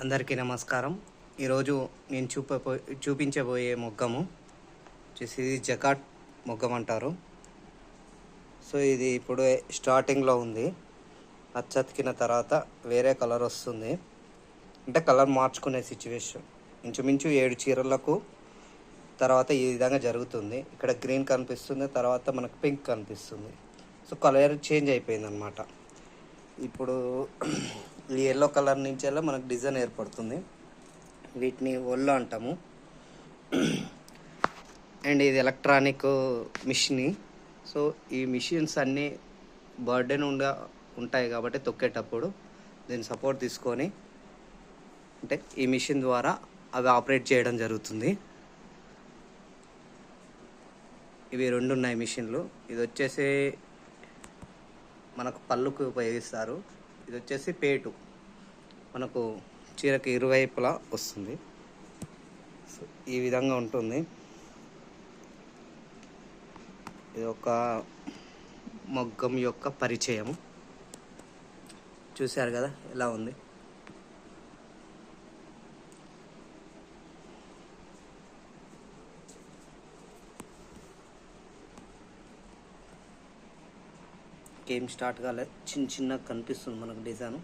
అందరికీ నమస్కారం. ఈరోజు నేను చూపించబోయే మొగ్గము వచ్చేసి ఇది జకాట్ మొగ్గం అంటారు. సో ఇది ఇప్పుడు స్టార్టింగ్లో ఉంది. అచ్చతికిన తర్వాత వేరే కలర్ వస్తుంది, అంటే కలర్ మార్చుకునే సిచ్యువేషన్. ఇంచుమించు 7 చీరలకు తర్వాత ఈ విధంగా జరుగుతుంది. ఇక్కడ గ్రీన్ కనిపిస్తుంది, తర్వాత మనకు పింక్ కనిపిస్తుంది. సో కలర్ చేంజ్ అయిపోయింది అన్నమాట. ఇప్పుడు ఈ ఎల్లో కలర్ నుంచి మనకు డిజైన్ ఏర్పడుతుంది. వీటిని ఒళ్ళు అంటాము. అండ్ ఇది ఎలక్ట్రానిక్ మిషన్. సో ఈ మిషన్స్ అన్నీ బర్డెన్ ఉంటాయి కాబట్టి తొక్కేటప్పుడు దీన్ని సపోర్ట్ తీసుకొని, అంటే ఈ మిషన్ ద్వారా అవి ఆపరేట్ చేయడం జరుగుతుంది. ఇవి 2 ఉన్నాయి మిషన్లు. ఇది వచ్చేసి మనకు పళ్ళుకు ఉపయోగిస్తారు. ఇది వచ్చేసి పేటు, మనకు చీరకి ఇరువైపులా వస్తుంది. సో ఈ విధంగా ఉంటుంది. ఇది ఒక మొగ్గం యొక్క పరిచయం. చూశారు కదా ఎలా ఉంది. గేమ్ స్టార్ట్ కాలేదు, చిన్నగా కనిపిస్తుంది మనకు డిజైన్.